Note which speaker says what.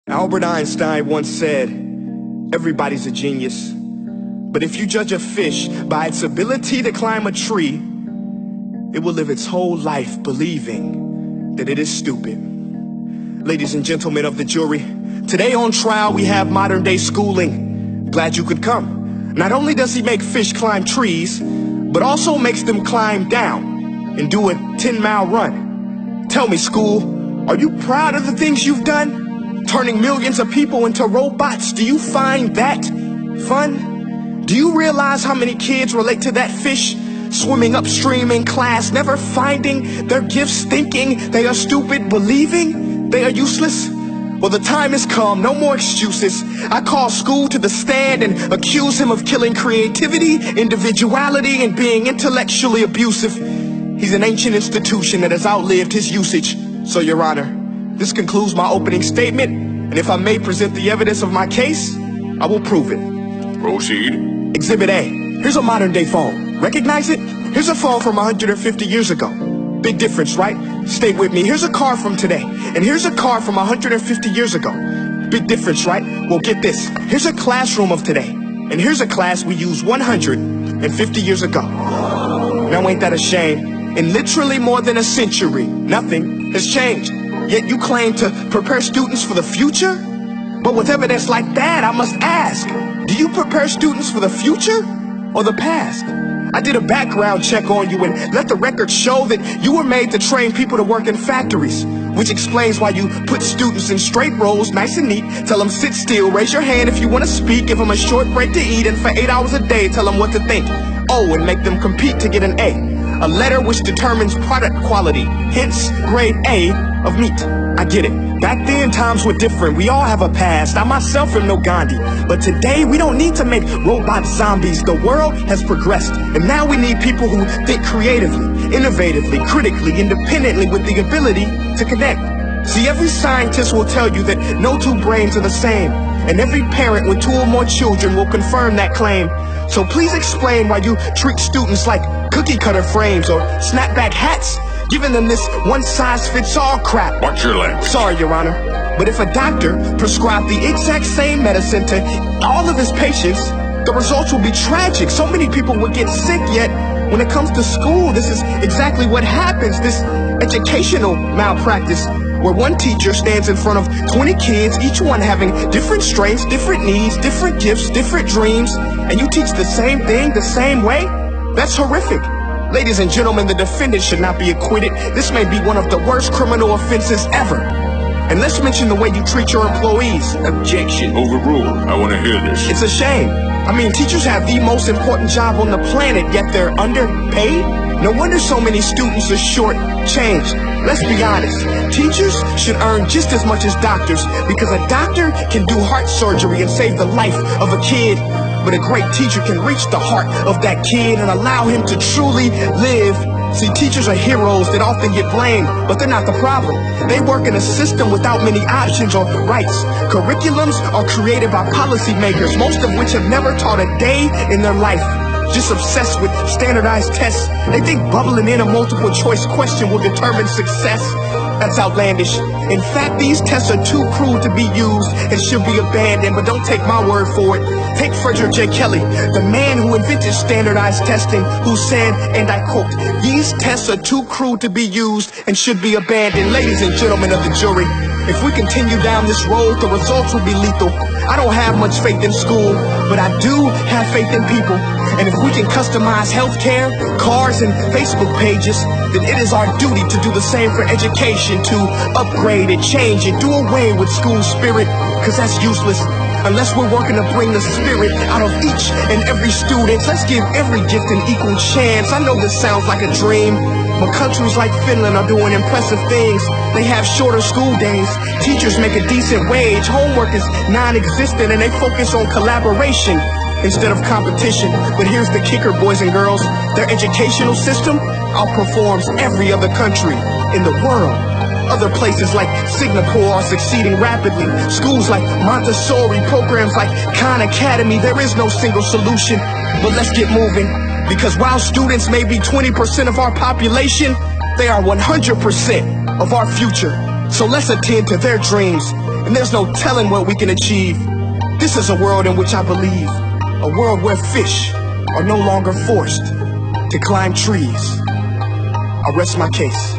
Speaker 1: Albert Einstein once said, everybody's a genius, but if you judge a fish by its ability to climb a tree, it will live its whole life believing that it is stupid. Ladies and gentlemen of the jury, today on trial we have modern day schooling. Glad you could come. Not only does he make fish climb trees, but also makes them climb down and do a 10-mile run. Tell me, school, are you proud of the things you've done? Turning millions of people into robots, do you find that fun? Do you realize how many kids relate to that fish swimming upstream in class, never finding their gifts, thinking they are stupid, believing they are useless? Well, the time has come, no more excuses. I call school to the stand and accuse him of killing creativity, individuality, and being intellectually abusive. He's an ancient institution that has outlived his usage. So, Your Honor, this concludes my opening statement, and if I may present the evidence of my case, I will prove it.
Speaker 2: Proceed.
Speaker 1: Exhibit A. Here's a modern day phone. Recognize it? Here's a phone from 150 years ago. Big difference, right? Stay with me. Here's a car from today, and here's a car from 150 years ago. Big difference, right? Well, get this. Here's a classroom of today, and here's a class we used 150 years ago. Now, ain't that a shame? In literally more than a century, nothing has changed. Yet you claim to prepare students for the future? But with evidence like that, I must ask, do you prepare students for the future or the past? I did a background check on you and let the record show that you were made to train people to work in factories, which explains why you put students in straight rows, nice and neat, tell them sit still, raise your hand if you want to speak, give them a short break to eat, and for 8 hours a day, tell them what to think. Oh, and make them compete to get an A letter which determines product quality, hence grade A of meat. I get it. Back then, times were different. We all have a past. I myself am no Gandhi. But today, we don't need to make robot zombies. The world has progressed. And now we need people who think creatively, innovatively, critically, independently, with the ability to connect. See, every scientist will tell you that no two brains are the same. And every parent with 2 or more children will confirm that claim. So please explain why you treat students like cookie cutter frames or snapback hats, giving them this one-size-fits-all crap.
Speaker 2: Watch your language.
Speaker 1: Sorry, Your Honor, but if a doctor prescribed the exact same medicine to all of his patients, the results will be tragic. So many people would get sick, yet when it comes to school, this is exactly what happens, this educational malpractice, where one teacher stands in front of 20 kids, each one having different strengths, different needs, different gifts, different dreams, and you teach the same thing the same way? That's horrific. Ladies and gentlemen, the defendant should not be acquitted. This may be one of the worst criminal offenses ever. And let's mention the way you treat your employees.
Speaker 2: Objection. Overruled. I want to hear this.
Speaker 1: It's a shame. I mean, teachers have the most important job on the planet, yet they're underpaid? No wonder so many students are short-changed. Let's be honest. Teachers should earn just as much as doctors, because a doctor can do heart surgery and save the life of a kid. But a great teacher can reach the heart of that kid and allow him to truly live. See, teachers are heroes that often get blamed, but they're not the problem. They work in a system without many options or rights. Curriculums are created by policymakers, most of which have never taught a day in their life. Just obsessed with standardized tests. They think bubbling in a multiple choice question will determine success. That's outlandish. In fact, these tests are too cruel to be used and should be abandoned, but don't take my word for it. Take Frederick J. Kelly, the man who invented standardized testing, who said, and I quote, "These tests are too cruel to be used and should be abandoned." Ladies and gentlemen of the jury, if we continue down this road, the results will be lethal. I don't have much faith in school, but I do have faith in people. And if we can customize healthcare, cars, and Facebook pages, then it is our duty to do the same for education, to upgrade and change and do away with school spirit, because that's useless unless we're working to bring the spirit out of each and every student. Let's give every gift an equal chance. I know this sounds like a dream, but countries like Finland are doing impressive things. They have shorter school days, teachers make a decent wage, homework is non-existent, and they focus on collaboration instead of competition. But here's the kicker, boys and girls. Their educational system outperforms every other country in the world. Other places like Singapore are succeeding rapidly. Schools like Montessori, programs like Khan Academy, there is no single solution. But let's get moving, because while students may be 20% of our population, they are 100% of our future. So let's attend to their dreams and there's no telling what we can achieve. This is a world in which I believe, a world where fish are no longer forced to climb trees. I rest my case.